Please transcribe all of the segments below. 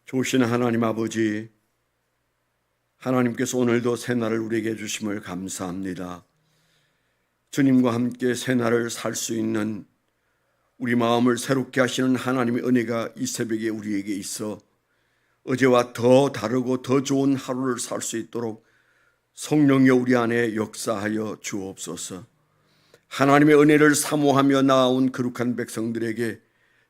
좋으신 하나님 아버지, 하나님께서 오늘도 새날을 우리에게 주심을 감사합니다. 주님과 함께 새날을 살 수 있는 우리 마음을 새롭게 하시는 하나님의 은혜가 이 새벽에 우리에게 있어 어제와 더 다르고 더 좋은 하루를 살 수 있도록 성령이 우리 안에 역사하여 주옵소서. 하나님의 은혜를 사모하며 나아온 거룩한 백성들에게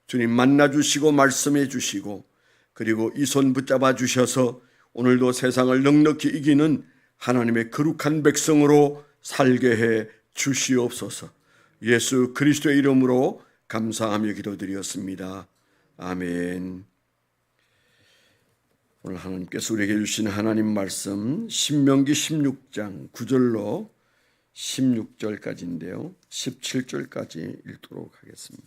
주님 만나주시고 말씀해 주시고, 그리고 이 손 붙잡아 주셔서 오늘도 세상을 넉넉히 이기는 하나님의 거룩한 백성으로 살게 해 주시옵소서. 예수 그리스도의 이름으로 감사하며 기도드렸습니다. 아멘. 오늘 하나님께서 우리에게 주신 하나님 말씀 신명기 16장 9절로 16절까지인데요. 17절까지 읽도록 하겠습니다.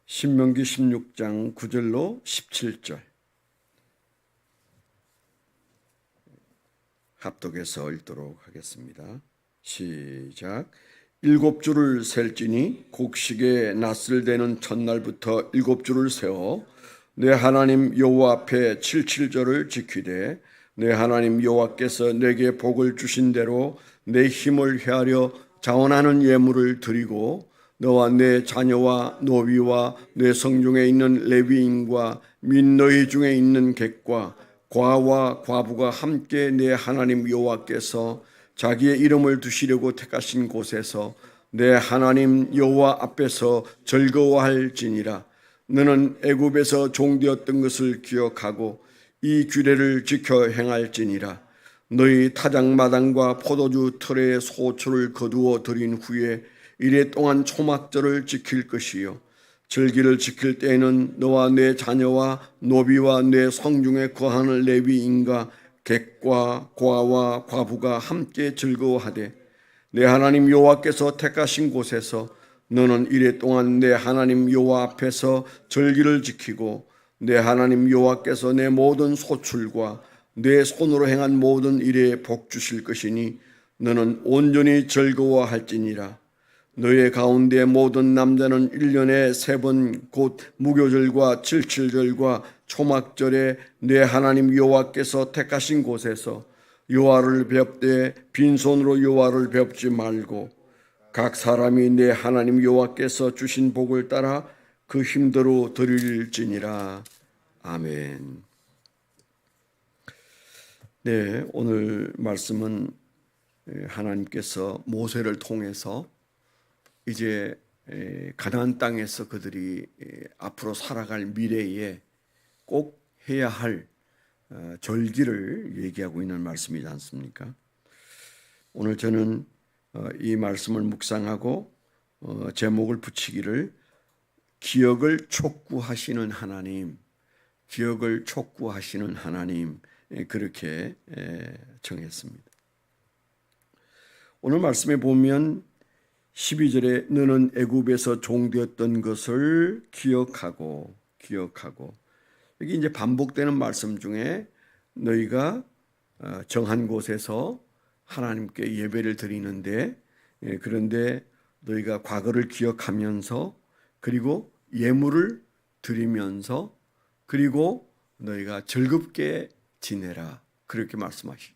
신명기 16장 9절로 17절 합독해서 읽도록 하겠습니다. 시작. 7주를 셀지니 곡식의 낫을 대는 첫날부터 7주를 세워 내 하나님 여호와 앞에 77절을 지키되 내 하나님 여호와께서 내게 복을 주신 대로 내 힘을 헤아려 자원하는 예물을 드리고 너와 내 자녀와 노비와 내 성중에 있는 레위인과 및 너희 중에 있는 객과 과와 과부가 함께 내 하나님 여호와께서 자기의 이름을 두시려고 택하신 곳에서 내 하나님 여호와 앞에서 즐거워할지니라. 너는 애굽에서 종되었던 것을 기억하고 이 규례를 지켜 행할지니라. 너희 타작마당과 포도주 틀에 소초를 거두어 들인 후에 이래 동안 초막절을 지킬 것이요 절기를 지킬 때에는 너와 내 자녀와 노비와 내 성중에 거하는 레위인과 객과 과와 과부가 함께 즐거워하되 내 하나님 여호와께서 택하신 곳에서 너는 이래 동안 내 하나님 여호와 앞에서 절기를 지키고 내 하나님 여호와께서 내 모든 소출과 내 손으로 행한 모든 일에 복 주실 것이니 너는 온전히 즐거워할지니라. 너의 가운데 모든 남자는 1년에 3번 곧 무교절과 칠칠절과 초막절에 내 하나님 여호와께서 택하신 곳에서 여호와를 뵙되 빈손으로 여호와를 뵙지 말고 각 사람이 내 하나님 여호와께서 주신 복을 따라 그 힘대로 드릴지니라. 아멘. 네, 오늘 말씀은 하나님께서 모세를 통해서 이제 가나안 땅에서 그들이 앞으로 살아갈 미래에 꼭 해야 할 절기를 얘기하고 있는 말씀이지 않습니까? 오늘 저는 이 말씀을 묵상하고 제목을 붙이기를 기억을 촉구하시는 하나님, 기억을 촉구하시는 하나님, 그렇게 정했습니다. 오늘 말씀에 보면 12절에 너는 애굽에서 종되었던 것을 기억하고 여기 이제 반복되는 말씀 중에 너희가 정한 곳에서 하나님께 예배를 드리는데 그런데 너희가 과거를 기억하면서 그리고 예물을 드리면서 그리고 너희가 즐겁게 지내라 그렇게 말씀하시죠.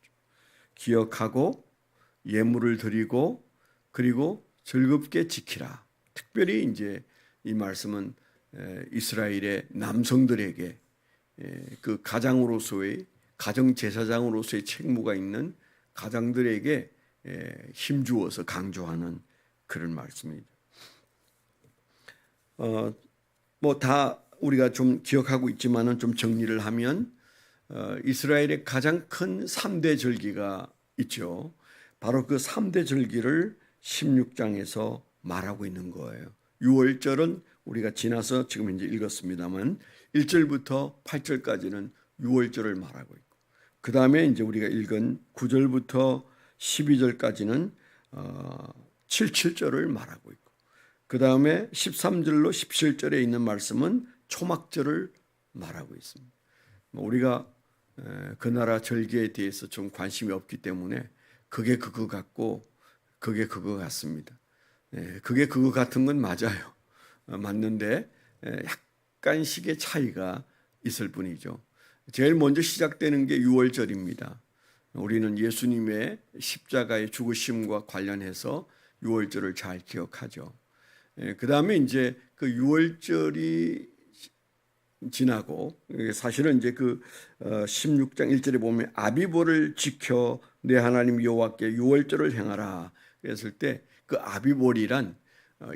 기억하고 예물을 드리고 그리고 즐겁게 지키라. 특별히 이제 이 말씀은 이스라엘의 남성들에게 그 가장으로서의 가정 제사장으로서의 책무가 있는 가장들에게 힘주어서 강조하는 그런 말씀입니다. 뭐 다 우리가 좀 기억하고 있지만은 좀 정리를 하면 이스라엘의 가장 큰 3대 절기가 있죠. 바로 그 3대 절기를 16장에서 말하고 있는 거예요. 6월절은 우리가 지나서 지금 이제 읽었습니다만 1절부터 8절까지는 6월절을 말하고 있고 그 다음에 이제 우리가 읽은 9절부터 12절까지는 77절을 말하고 있고 그 다음에 13절로 17절에 있는 말씀은 초막절을 말하고 있습니다. 우리가 그 나라 절기에 대해서 좀 관심이 없기 때문에 그게 그거 같고 그게 그거 같습니다. 그게 그거 같은 건 맞아요. 맞는데 약간씩의 차이가 있을 뿐이죠. 제일 먼저 시작되는 게 유월절입니다. 우리는 예수님의 십자가의 죽으심과 관련해서 유월절을 잘 기억하죠. 그 다음에 이제 그 유월절이 지나고, 사실은 이제 그 16장 1절에 보면 아비보를 지켜 내 하나님 여호와께 유월절을 행하라 그랬을 때 그 아비볼이란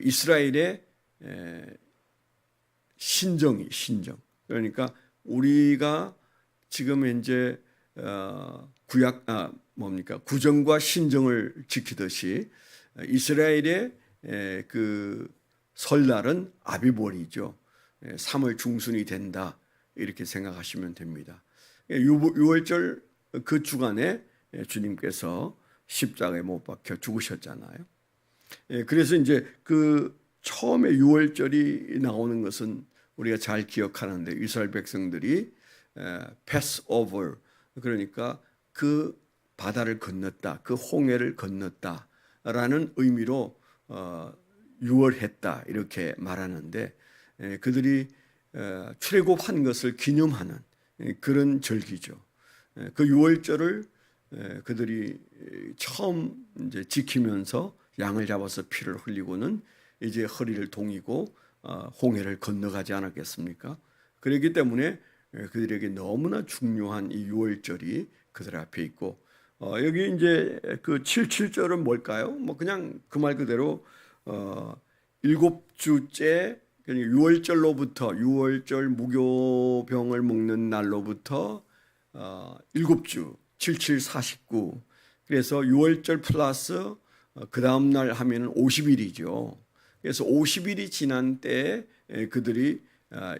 이스라엘의 신정. 그러니까 우리가 지금 현재 구정과 신정을 지키듯이 이스라엘의 그 설날은 아비볼이죠. 3월 중순이 된다 이렇게 생각하시면 됩니다. 6월절 그 주간에 주님께서 십자가에 못 박혀 죽으셨잖아요. 그래서 이제 그 처음에 6월절이 나오는 것은 우리가 잘 기억하는데 이스라엘 백성들이 패스오버 그러니까 그 바다를 건넜다, 그 홍해를 건넜다라는 의미로 유월했다 이렇게 말하는데 그들이 출애굽한 것을 기념하는 그런 절기죠. 그 유월절을 그들이 처음 이제 지키면서 양을 잡아서 피를 흘리고는 이제 허리를 동이고 홍해를 건너가지 않았겠습니까? 그렇기 때문에 그들에게 너무나 중요한 이 유월절이 그들 앞에 있고 여기 이제 그 77절은 뭘까요? 뭐 그냥 그 말 그대로 7주째 그러니까 유월절로부터 유월절 무교병을 먹는 날로부터 7주 77, 49 그래서 유월절 플러스 그 다음 날 하면 50일이죠. 그래서 50일이 지난 때에 그들이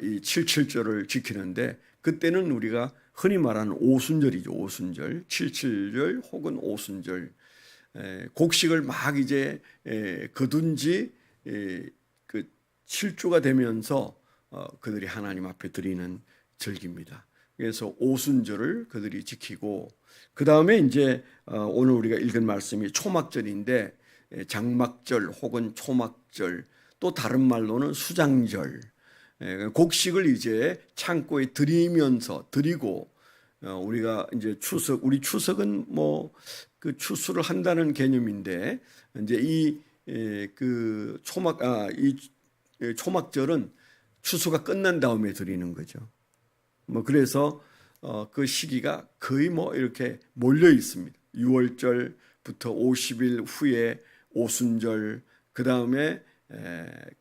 이 77절을 지키는데 그때는 우리가 흔히 말하는 오순절이죠. 오순절, 77절 혹은 오순절. 곡식을 막 이제 거둔 지 그 7주가 되면서 그들이 하나님 앞에 드리는 절기입니다. 그래서 오순절을 그들이 지키고 그 다음에 이제 오늘 우리가 읽은 말씀이 초막절인데 장막절 혹은 초막절 또 다른 말로는 수장절 곡식을 이제 창고에 드리고 우리가 이제 우리 추석은 뭐 그 추수를 한다는 개념인데 이제 이 초막절은 추수가 끝난 다음에 드리는 거죠. 뭐 그래서 그 시기가 거의 뭐 이렇게 몰려 있습니다. 6월절부터 50일 후에 오순절, 그 다음에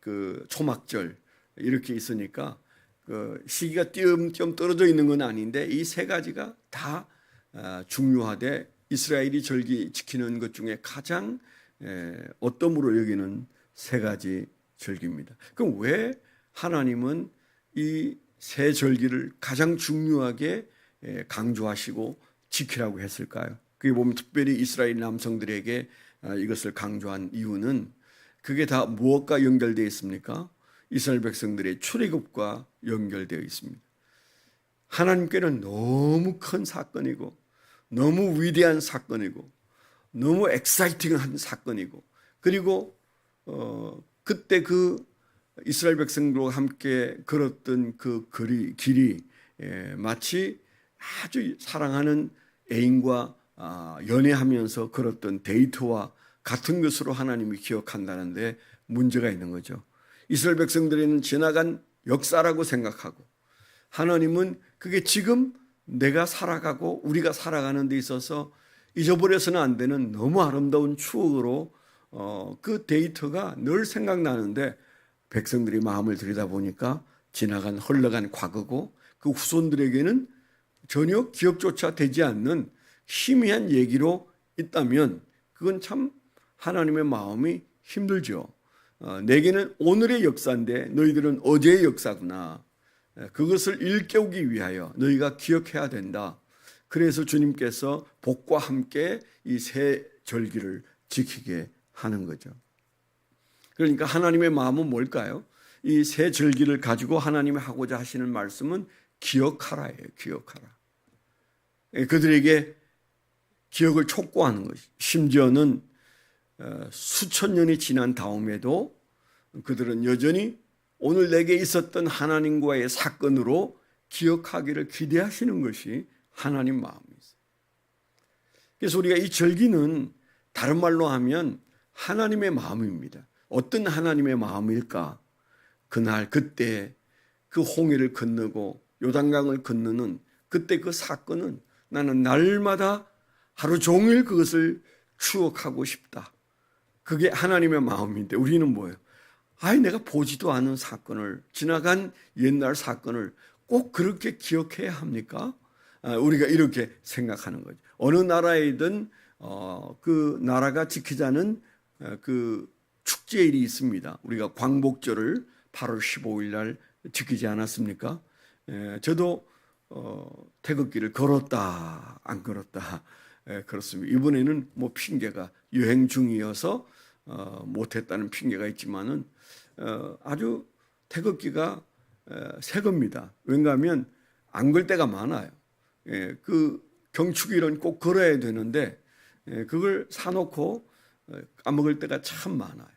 그 초막절 이렇게 있으니까 그 시기가 띄엄띄엄 떨어져 있는 건 아닌데 이 세 가지가 다 중요하되 이스라엘이 절기 지키는 것 중에 가장 어떠므로 여기는 세 가지 절기입니다. 그럼 왜 하나님은 이 세 절기를 가장 중요하게 강조하시고 지키라고 했을까요? 그게 보면 특별히 이스라엘 남성들에게 이것을 강조한 이유는 그게 다 무엇과 연결되어 있습니까? 이스라엘 백성들의 출애굽과 연결되어 있습니다. 하나님께는 너무 큰 사건이고 너무 위대한 사건이고 너무 엑사이팅한 사건이고 그리고 그때 그 이스라엘 백성들과 함께 걸었던 그 길이 마치 아주 사랑하는 애인과 연애하면서 걸었던 데이트와 같은 것으로 하나님이 기억한다는데 문제가 있는 거죠. 이스라엘 백성들에는 지나간 역사라고 생각하고 하나님은 그게 지금 내가 살아가고 우리가 살아가는 데 있어서 잊어버려서는 안 되는 너무 아름다운 추억으로 그 데이트가 늘 생각나는데 백성들이 마음을 들여다보니까 지나간 흘러간 과거고 그 후손들에게는 전혀 기억조차 되지 않는 희미한 얘기로 있다면 그건 참 하나님의 마음이 힘들죠. 내게는 오늘의 역사인데 너희들은 어제의 역사구나. 그것을 일깨우기 위하여 너희가 기억해야 된다. 그래서 주님께서 복과 함께 이 세 절기를 지키게 하는 거죠. 그러니까 하나님의 마음은 뭘까요? 이 세 절기를 가지고 하나님이 하고자 하시는 말씀은 기억하라예요. 기억하라. 그들에게 기억을 촉구하는 것이 심지어는 수천 년이 지난 다음에도 그들은 여전히 오늘 내게 있었던 하나님과의 사건으로 기억하기를 기대하시는 것이 하나님 마음이세요. 그래서 우리가 이 절기는 다른 말로 하면 하나님의 마음입니다. 어떤 하나님의 마음일까? 그날 그때 그 홍해를 건너고 요단강을 건너는 그때 그 사건은 나는 날마다 하루 종일 그것을 추억하고 싶다. 그게 하나님의 마음인데 우리는 뭐예요? 내가 보지도 않은 사건을, 지나간 옛날 사건을 꼭 그렇게 기억해야 합니까? 우리가 이렇게 생각하는 거죠. 어느 나라이든 그 나라가 지키자는 그 축제일이 있습니다. 우리가 광복절을 8월 15일 날 지키지 않았습니까? 저도 태극기를 걸었다 안 걸었다 그렇습니다. 이번에는 뭐 핑계가 여행 중이어서 못했다는 핑계가 있지만은 아주 태극기가 새 겁니다. 왜냐하면 안 걸 때가 많아요. 그 경축일은 꼭 걸어야 되는데 그걸 사놓고 까먹을 때가 참 많아요.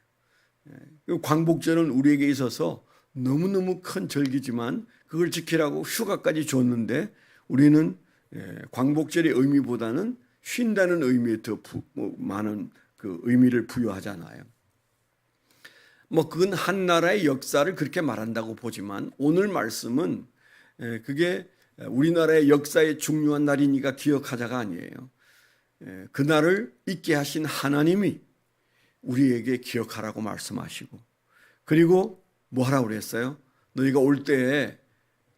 광복절은 우리에게 있어서 너무너무 큰 절기지만 그걸 지키라고 휴가까지 줬는데 우리는 광복절의 의미보다는 쉰다는 의미에 더 많은 그 의미를 부여하잖아요. 뭐 그건 한 나라의 역사를 그렇게 말한다고 보지만 오늘 말씀은 그게 우리나라의 역사의 중요한 날이니까 기억하자가 아니에요. 그날을 있게 하신 하나님이 우리에게 기억하라고 말씀하시고 그리고 뭐 하라고 그랬어요? 너희가 올 때에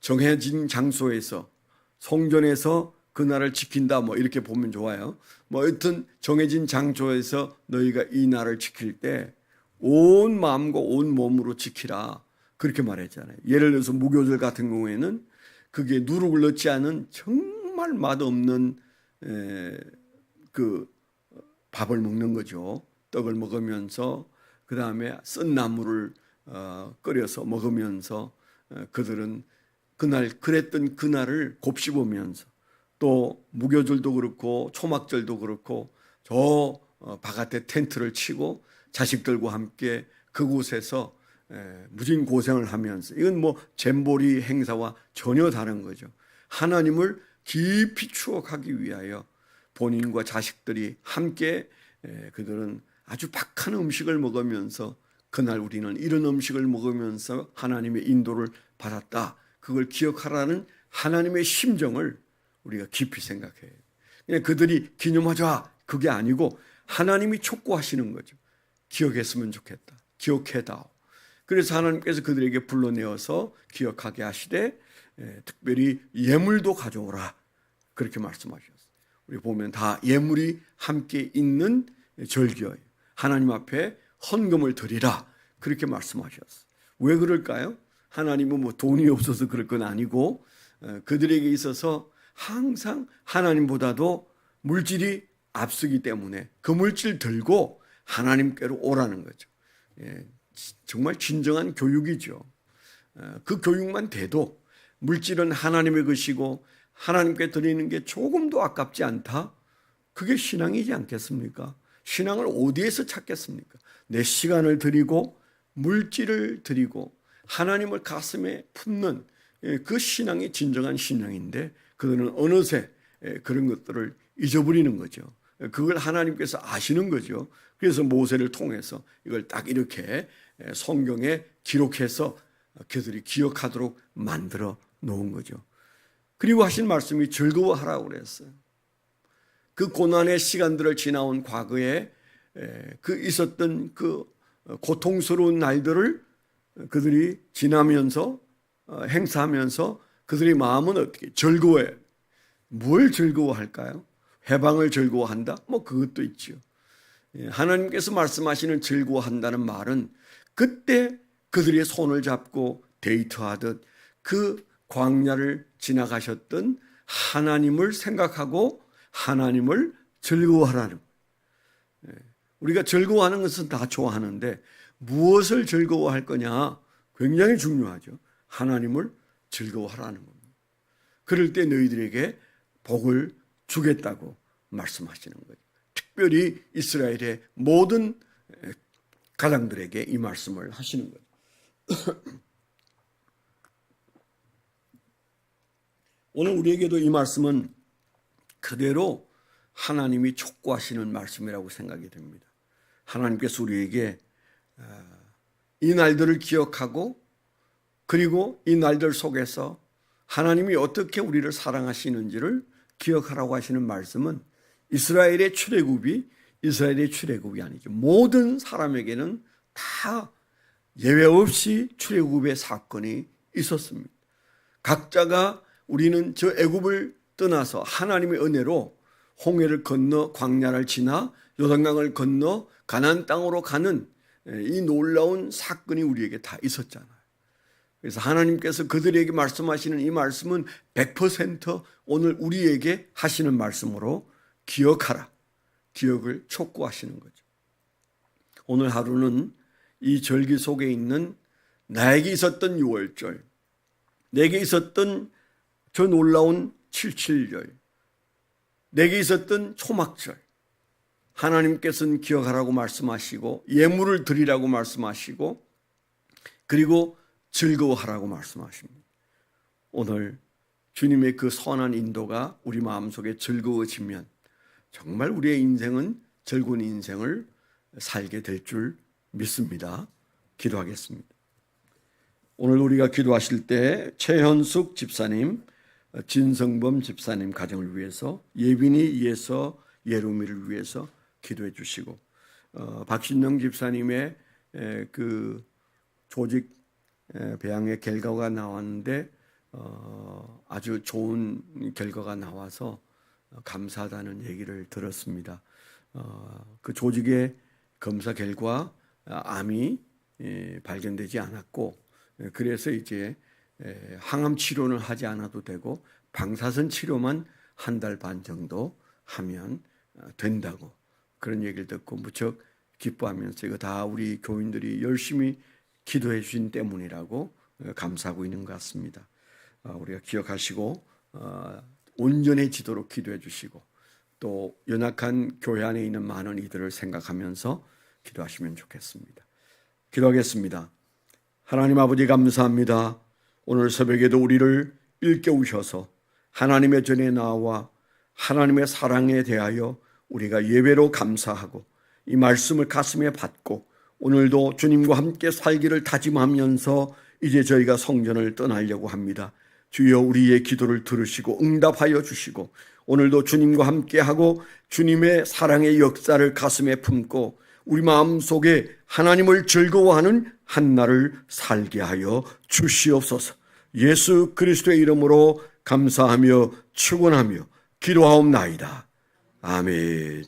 정해진 장소에서 성전에서 그날을 지킨다 뭐 이렇게 보면 좋아요. 뭐 여튼 정해진 장소에서 너희가 이 날을 지킬 때 온 마음과 온 몸으로 지키라 그렇게 말했잖아요. 예를 들어서 무교절 같은 경우에는 그게 누룩을 넣지 않은 정말 맛없는 그 밥을 먹는 거죠. 떡을 먹으면서 그 다음에 쓴 나물을 끓여서 먹으면서 그들은 그날 그랬던 그날을 곱씹으면서 또 무교절도 그렇고 초막절도 그렇고 저 바깥에 텐트를 치고 자식들과 함께 그곳에서 무진 고생을 하면서 이건 뭐 잼보리 행사와 전혀 다른 거죠. 하나님을 깊이 추억하기 위하여 본인과 자식들이 함께 그들은 아주 박한 음식을 먹으면서 그날 우리는 이런 음식을 먹으면서 하나님의 인도를 받았다. 그걸 기억하라는 하나님의 심정을 우리가 깊이 생각해요. 그냥 그들이 기념하자 그게 아니고 하나님이 촉구하시는 거죠. 기억했으면 좋겠다. 기억해다오. 그래서 하나님께서 그들에게 불러내어서 기억하게 하시되 특별히 예물도 가져오라. 그렇게 말씀하셨어요. 우리 보면 다 예물이 함께 있는 절기예요. 하나님 앞에 헌금을 드리라. 그렇게 말씀하셨어요. 왜 그럴까요? 하나님은 뭐 돈이 없어서 그럴 건 아니고 그들에게 있어서 항상 하나님보다도 물질이 앞서기 때문에 그 물질 들고 하나님께로 오라는 거죠. 정말 진정한 교육이죠. 그 교육만 돼도 물질은 하나님의 것이고 하나님께 드리는 게 조금도 아깝지 않다. 그게 신앙이지 않겠습니까? 신앙을 어디에서 찾겠습니까? 내 시간을 드리고 물질을 드리고 하나님을 가슴에 품는 그 신앙이 진정한 신앙인데 그들은 어느새 그런 것들을 잊어버리는 거죠. 그걸 하나님께서 아시는 거죠. 그래서 모세를 통해서 이걸 딱 이렇게 성경에 기록해서 그들이 기억하도록 만들어 놓은 거죠. 그리고 하신 말씀이 즐거워하라고 그랬어요. 그 고난의 시간들을 지나온 과거에 그 있었던 그 고통스러운 날들을 그들이 지나면서 행사하면서 그들의 마음은 어떻게 즐거워해요. 뭘 즐거워할까요? 해방을 즐거워한다? 뭐 그것도 있죠. 하나님께서 말씀하시는 즐거워한다는 말은 그때 그들의 손을 잡고 데이트하듯 그 광야를 지나가셨던 하나님을 생각하고 하나님을 즐거워하라는 거예요. 우리가 즐거워하는 것은 다 좋아하는데 무엇을 즐거워할 거냐 굉장히 중요하죠. 하나님을 즐거워하라는 겁니다. 그럴 때 너희들에게 복을 주겠다고 말씀하시는 거죠. 특별히 이스라엘의 모든 가장들에게 이 말씀을 하시는 거죠. 오늘 우리에게도 이 말씀은 그대로 하나님이 촉구하시는 말씀이라고 생각이 됩니다. 하나님께서 우리에게 이 날들을 기억하고 그리고 이 날들 속에서 하나님이 어떻게 우리를 사랑하시는지를 기억하라고 하시는 말씀은 이스라엘의 출애굽이 아니죠. 모든 사람에게는 다 예외 없이 출애굽의 사건이 있었습니다. 각자가 우리는 저 애굽을 떠나서 하나님의 은혜로 홍해를 건너 광야를 지나 요단강을 건너 가나안 땅으로 가는 이 놀라운 사건이 우리에게 다 있었잖아요. 그래서 하나님께서 그들에게 말씀하시는 이 말씀은 100% 오늘 우리에게 하시는 말씀으로 기억하라. 기억을 촉구하시는 거죠. 오늘 하루는 이 절기 속에 있는 나에게 있었던 유월절, 내게 있었던 저 놀라운 77절, 내게 있었던 초막절, 하나님께서는 기억하라고 말씀하시고 예물을 드리라고 말씀하시고 그리고 즐거워하라고 말씀하십니다. 오늘 주님의 그 선한 인도가 우리 마음속에 즐거워지면 정말 우리의 인생은 즐거운 인생을 살게 될 줄 믿습니다. 기도하겠습니다. 오늘 우리가 기도하실 때 최현숙 집사님, 진성범 집사님 가정을 위해서, 예빈이 예서 예루미를 위해서 기도해 주시고, 박신영 집사님의 그 조직 배양의 결과가 나왔는데 아주 좋은 결과가 나와서 감사하다는 얘기를 들었습니다. 그 조직의 검사 결과 암이 발견되지 않았고, 그래서 이제 항암 치료는 하지 않아도 되고 방사선 치료만 한 달 반 정도 하면 된다고, 그런 얘기를 듣고 무척 기뻐하면서 이거 다 우리 교인들이 열심히 기도해 주신 때문이라고 감사하고 있는 것 같습니다. 우리가 기억하시고 온전해지도록 기도해 주시고 또 연약한 교회 안에 있는 많은 이들을 생각하면서 기도하시면 좋겠습니다. 기도하겠습니다. 하나님 아버지 감사합니다. 오늘 새벽에도 우리를 일깨우셔서 하나님의 전에 나와 하나님의 사랑에 대하여 우리가 예배로 감사하고 이 말씀을 가슴에 받고 오늘도 주님과 함께 살기를 다짐하면서 이제 저희가 성전을 떠나려고 합니다. 주여 우리의 기도를 들으시고 응답하여 주시고 오늘도 주님과 함께하고 주님의 사랑의 역사를 가슴에 품고 우리 마음속에 하나님을 즐거워하는 한날을 살게 하여 주시옵소서. 예수 그리스도의 이름으로 감사하며 축원하며 기도하옵나이다. 아멘.